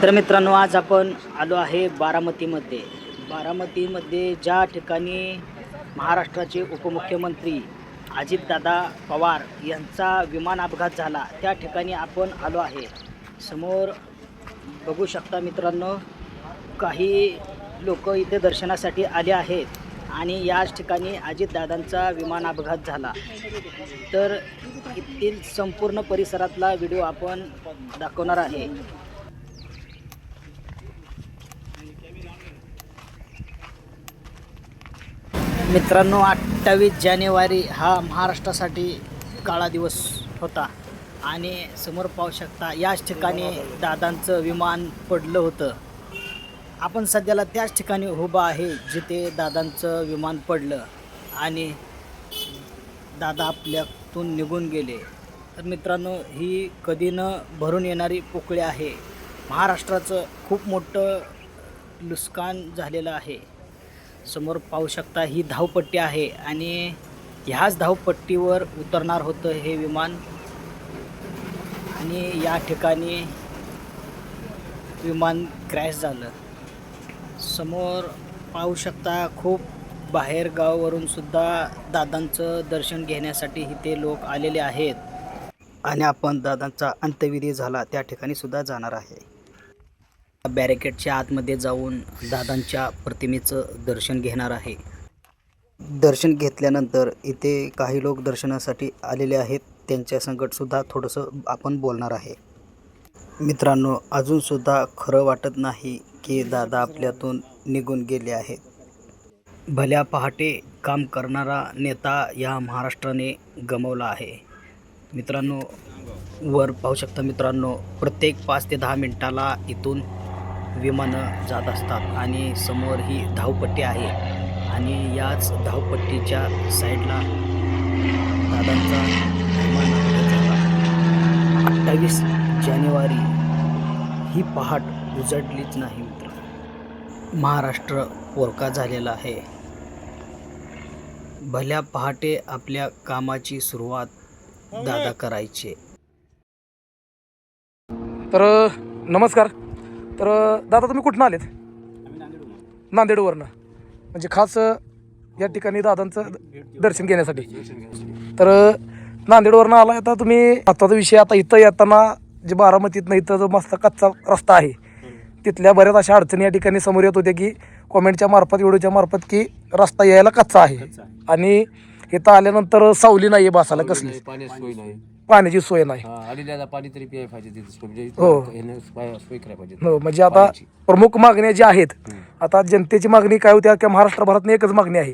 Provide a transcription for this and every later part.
तर मित्रांनो, आज आपण आलो आहे बारामतीमध्ये ज्या ठिकाणी महाराष्ट्राचे उपमुख्यमंत्री अजितदादा पवार यांचा विमान अपघात झाला त्या ठिकाणी आपण आलो आहे। समोर बघू शकता मित्रांनो, काही लोक इथे दर्शनासाठी आले आहेत आणि याच ठिकाणी अजितदादांचा विमान अपघात झाला। तर येथील संपूर्ण परिसरातला व्हिडिओ आपण दाखवणार आहे। मित्रांनो, 28 जानेवारी हा महाराष्ट्रासाठी काळा दिवस होता आणि समोर पाहू शकता याच ठिकाणी दादांचं विमान पडलं होतं। आपण सध्याला त्याच ठिकाणी उभा आहे जिथे दादांचं विमान पडलं आणि दादा आपल्यातून निघून गेले। तर मित्रांनो, ही कधी न भरून येणारी पोकळी आहे। महाराष्ट्राचं खूप मोठं नुकसान झालेलं आहे। समोर पाहू शकता ही धावपट्टी आहे आणि ह्याच धावपट्टीवर उतरणार होतं हे विमान आणि या ठिकाणी विमान क्रॅश झालं। समोर पाहू शकता खूप बाहेर गावावरून सुद्धा दादांचं दर्शन घेण्यासाठी इथे लोक आलेले आहेत आणि आपण दादांचा अंत्यविधी झाला त्या ठिकाणी सुद्धा जाणार आहे। बॅरिकेडच्या आतमध्ये जाऊन दादांच्या प्रतिमेचं दर्शन घेणार आहे। दर्शन घेतल्यानंतर इथे काही लोक दर्शनासाठी आलेले आहेत, त्यांच्या संगतसुद्धा थोडंसं आपण बोलणार आहे। मित्रांनो, अजूनसुद्धा खरं वाटत नाही की दादा आपल्यातून निघून गेले आहेत। भल्या पहाटे काम करणारा नेता या महाराष्ट्राने गमावला आहे। मित्रांनो, वर पाहू शकता मित्रांनो, प्रत्येक 5 ते 10 मिनिटाला इथून विमानं जात असतात आणि समोर ही धावपट्टी आहे आणि याच धावपट्टीच्या साईडला दादांचा विमान अपघात झाला। 28 जानेवारी ही पहाट उजडलीच नाही मित्र। महाराष्ट्र पोरका झालेला आहे। भल्या पहाटे आपल्या कामाची सुरुवात दादा करायचे। तर नमस्कार। तर दादा, तुम्ही कुठून आलेत? नांदेडवरनं, म्हणजे खास या ठिकाणी दादांचं दर्शन घेण्यासाठी। तर नांदेडवरनं आला आता तुम्ही। आताचा विषय, आता इथं येताना जे बारामतीतनं इथं जो मस्त कच्चा रस्ता आहे तिथल्या बऱ्याच अशा अडचणी या ठिकाणी समोर येत होत्या की कॉमेंटच्या मार्फत, व्हिडिओच्या मार्फत, की रस्ता यायला कच्चा आहे आणि इथं आल्यानंतर सावली नाही आहे बसायला, कसली पाण्याची सोय नाही। पाणी तरी प्यायला पाहिजे, हो, म्हणजे आता प्रमुख मागण्या ज्या आहेत, आता जनतेची मागणी काय होती की महाराष्ट्रभरात एकच मागणी आहे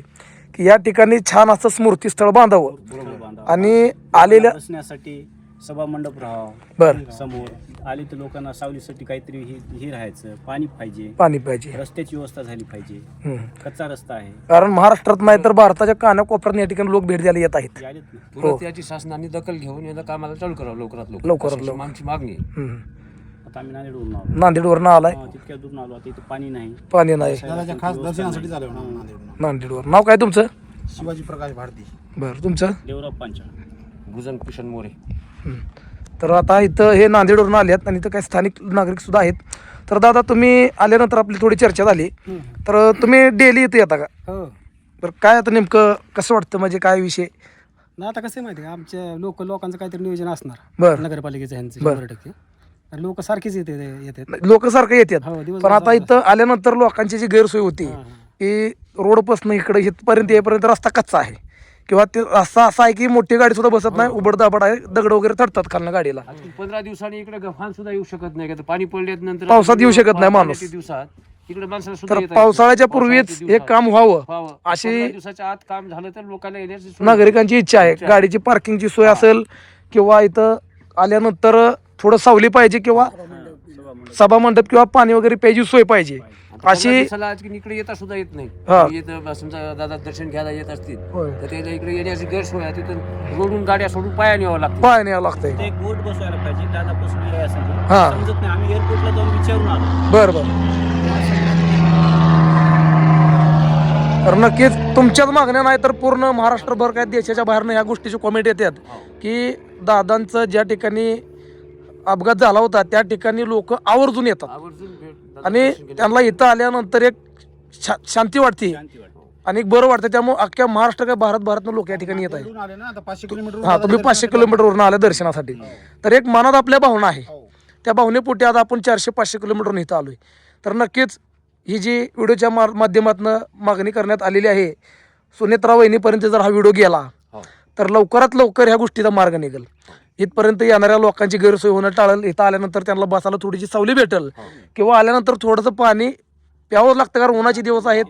की या ठिकाणी छान असं स्मृतीस्थळ बांधावं आणि आलेल्या बसण्यासाठी सभा मंडप राहावं। बरं, समोर आले तर लोकांना सावलीसाठी काहीतरी हे राहायचं, पाणी पाहिजे, रस्त्याची व्यवस्था झाली पाहिजे। कच्चा रस्ता आहे, कारण महाराष्ट्रात नाही तर भारताच्या कानाकोपऱ्यात या ठिकाणी लोक भेट द्यायला येत आहेत। तुरंत याची शासनाने दखल घेऊन याला कामाला चालू करावं लवकरात लवकर आमची मागणी आहे। आता आम्ही नांदेडवरून आलो, नांदेडवरनं आलाय, तितक्या दूर आलो, आता इथं पाणी नाही। खास दर्शनासाठी झालं नांदेडवर। नाव काय तुमचं? शिवाजी प्रकाश भारती। बरं, तुमचं? देवराव पांचा, भुजंग किशन मोरे। तर आता इथं हे नांदेडवरून आल्यात आणि इथं काही स्थानिक नागरिक सुद्धा आहेत। तर दादा, तुम्ही आल्यानंतर आपली थोडी चर्चा झाली, तर तुम्ही डेली इथे येता का? हो। बरं, काय आता नेमकं कसं वाटतं, म्हणजे काय विषय? ना आता कसं आहे माहिती आहे का, आमच्या लोकांचं काहीतरी नियोजन असणार बरं, नगरपालिकेचं ह्यांचं बरं. 100% तर लोक सारखीच येतात। लोक सारखं येतात, हो, दिवसभर पण आता चालू इथं आल्यानंतर लोकांची जी गैरसोय होती हां, हां. की रोडपासून इकडे इथपर्यंत येईपर्यंत रस्ता कच्चा आहे किंवा ते रस्ता असा आहे की मोठी गाडी सुद्धा बसत नाही, उबड दाबड आहे, दगड वगैरे थडतात खालनं गाडीला। 15 दिवसांनी इकडे गफान सुद्धा येऊ शकत नाही, का पाणी पडल्यानंतर पावसात येऊ शकत नाही माणूस। दिवसात इकडे माणसाला सुद्धा तर येता येत नाही। पावसाळ्याच्या पूर्वीच हे काम व्हावं व्हावं। अशी 15 दिवसाच्या आत काम झालं तर लोकांना येण्याची सोय नागरिकांची इच्छा आहे। गाडीची पार्किंगची सोय असेल किंवा इथं आल्यानंतर थोडं सावली पाहिजे किंवा सभा मंडप किंवा पाणी वगैरे प्यायची सोय पाहिजे अशी। इकडे येता सुद्धा येत नाही। येतं समजा दादा दर्शन घ्यायला येत असतील तर त्याला इकडे येण्याची गैरसोय आहे, तिथून रोडून गाड्या सोडून पायाने यावं लागतं, पाय न्यावं लागतंय। ते एक बोट बसवायला पाहिजे, दादापासून हे असेल हां. समजत नाही। आम्ही एअरपोर्टला जाऊन विचारून आलो। बरं बरं, तर नक्कीच तुमच्याच मागण्या नाही तर पूर्ण महाराष्ट्रभर काय देशाच्या बाहेरनं ह्या गोष्टीची कॉमेंट येतात की दादांचं ज्या ठिकाणी अपघात झाला होता त्या ठिकाणी लोक आवर्जून येतात आवर्जून भेट आणि त्यांना इथं आल्यानंतर एक शांती वाटते शांती वाटते. आणि एक बरं वाटतं. त्यामुळे अख्ख्या महाराष्ट्र काय भारतभरातनं लोक या ठिकाणी येत आहेत. इकडून आले ना आता 500 किलोमीटर हा, तुम्ही 500 किलोमीटरवरून आले दर्शनासाठी. तर एक मनात आपल्या भावना आहे, त्या भावनेपोटी आज आपण 400-500 किलोमीटरवरून इथं आलोय. तर नक्कीच ही जी व्हिडिओच्या माध्यमातून मागणी करण्यात आलेली आहे, सुनेत्रा वहिनीपर्यंत जर हा व्हिडिओ गेला तर लवकरात लवकर ह्या गोष्टीचा मार्ग निघेल. इथपर्यंत येणाऱ्या लोकांची गैरसोय होणं टाळेल. इथं आल्यानंतर त्यांना बसायला थोडीशी सावली भेटेल किंवा आल्यानंतर थोडंसं पाणी प्यावंच लागतं, कारण उन्हाचे दिवस आहेत.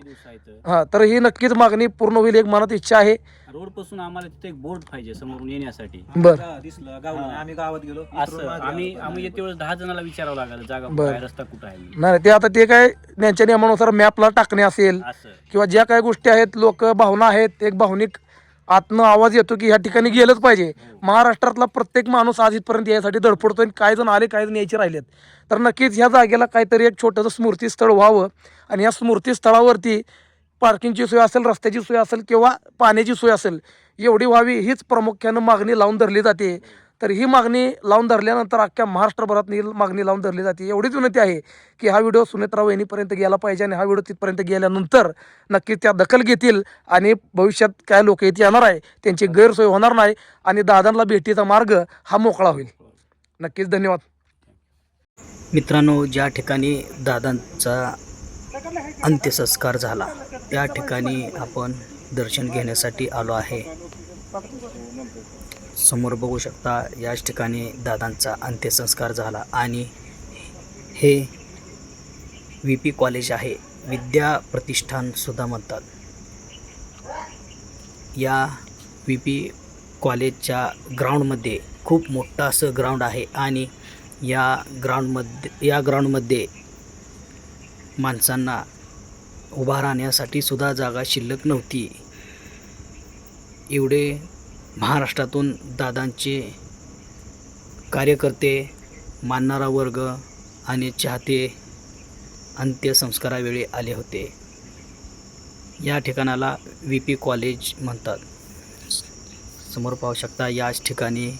हा, तर ही नक्कीच मागणी पूर्ण होईल, एक मनात इच्छा आहे. रोड पासून आम्हाला तिथे एक बोर्ड पाहिजे समोरून येण्यासाठी. बरं दिसलं गावाला आम्ही गावात गेलो असं आम्ही येते वेळेस 10 जणांना विचारावं लागलं जागा बरं. कुठं आहे, रस्ता कुठं आहे. नाही, ते आता ते काय त्यांच्या नियमानुसार मॅपला टाकणे असेल असं किंवा ज्या काही गोष्टी आहेत, लोक भावना आहेत, एक भावनिक आतनं आवाज येतो की ह्या ठिकाणी गेलंच पाहिजे. महाराष्ट्रातला प्रत्येक माणूस आज इथपर्यंत यासाठी धडपडतोय. काही जण आले, काही जण यायचे राहिलेत. तर नक्कीच ह्या जागेला काहीतरी एक छोटंसं स्मृतीस्थळ व्हावं आणि या स्मृतीस्थळावरती पार्किंगची सोय असेल, रस्त्याची सोय असेल किंवा पाण्याची सोय असेल, एवढी व्हावी हीच प्रामुख्यानं मागणी लावून धरली जाते. तर ही मागणी लावून धरल्यानंतर अख्ख्या महाराष्ट्रभरात ही मागणी लावून धरली जाते. एवढीच विनंती आहे की हा व्हिडिओ सुनेत्रा वहिनीपर्यंत गेला पाहिजे आणि हा व्हिडिओ तिथपर्यंत गेल्यानंतर नक्कीच त्या दखल घेतील आणि भविष्यात काय लोक इथे येणार आहे त्यांची गैरसोय होणार नाही आणि दादांना भेटीचा मार्ग हा मोकळा होईल. नक्कीच, धन्यवाद. मित्रांनो, ज्या ठिकाणी दादांचा अंत्यसंस्कार झाला त्या ठिकाणी आपण दर्शन घेण्यासाठी आलो आहे. समोर बघू शकता, याच ठिकाणी दादांचा अंत्यसंस्कार झाला आणि हे VP कॉलेज आहे, विद्या प्रतिष्ठान सुद्धा म्हणतात. या VP कॉलेजच्या ग्राउंडमध्ये खूप मोठं असं ग्राउंड आहे आणि या ग्राउंडमध्ये माणसांना उभा राहण्यासाठी सुद्धा जागा शिल्लक नव्हती. एवढे महाराष्ट्रातून दादांचे कार्यकर्ते, मानणारा वर्ग आणि चाहते अंत्यसंस्कारावेळी आले होते. या ठिकाणाला VP कॉलेज म्हणतात. समोर पाहू शकता, याच ठिकाणी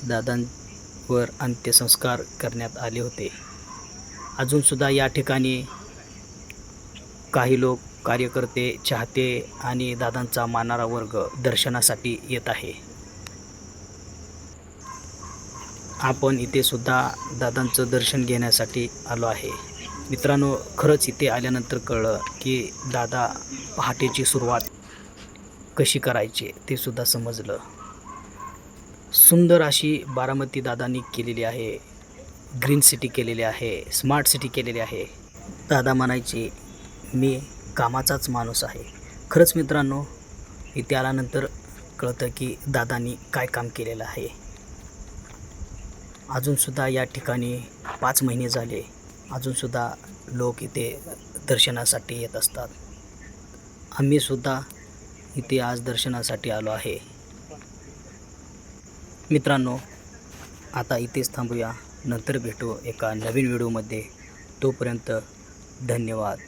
दादांवर अंत्यसंस्कार करण्यात आले होते. अजूनसुद्धा या ठिकाणी काही लोक, कार्यकर्ते, चाहते आणि दादांचा मानणारा वर्ग दर्शनासाठी येत आहे. आपण इथे सुद्धा दादांचं दर्शन घेण्यासाठी आलो आहे. मित्रांनो, खरंच इथे आल्यानंतर कळलं की दादा पहाटेची सुरुवात कशी करायची ते सुद्धा समजलं. सुंदर अशी बारामती दादांनी केलेली आहे. ग्रीन सिटी केलेली आहे, स्मार्ट सिटी केलेली आहे. दादा म्हणायचे, मी कामाचाच माणूस आहे. खरंच मित्रांनो, इथे आल्यानंतर कळतं की दादांनी काय काम केलेलं आहे. अजूनसुद्धा या ठिकाणी 5 महिने झाले, अजूनसुद्धा लोक इथे दर्शनासाठी येत असतात. आम्हीसुद्धा इथे आज दर्शनासाठी आलो आहे. मित्रांनो, आता इथेच थांबूया, नंतर भेटू एका नवीन व्हिडिओमध्ये. तोपर्यंत धन्यवाद.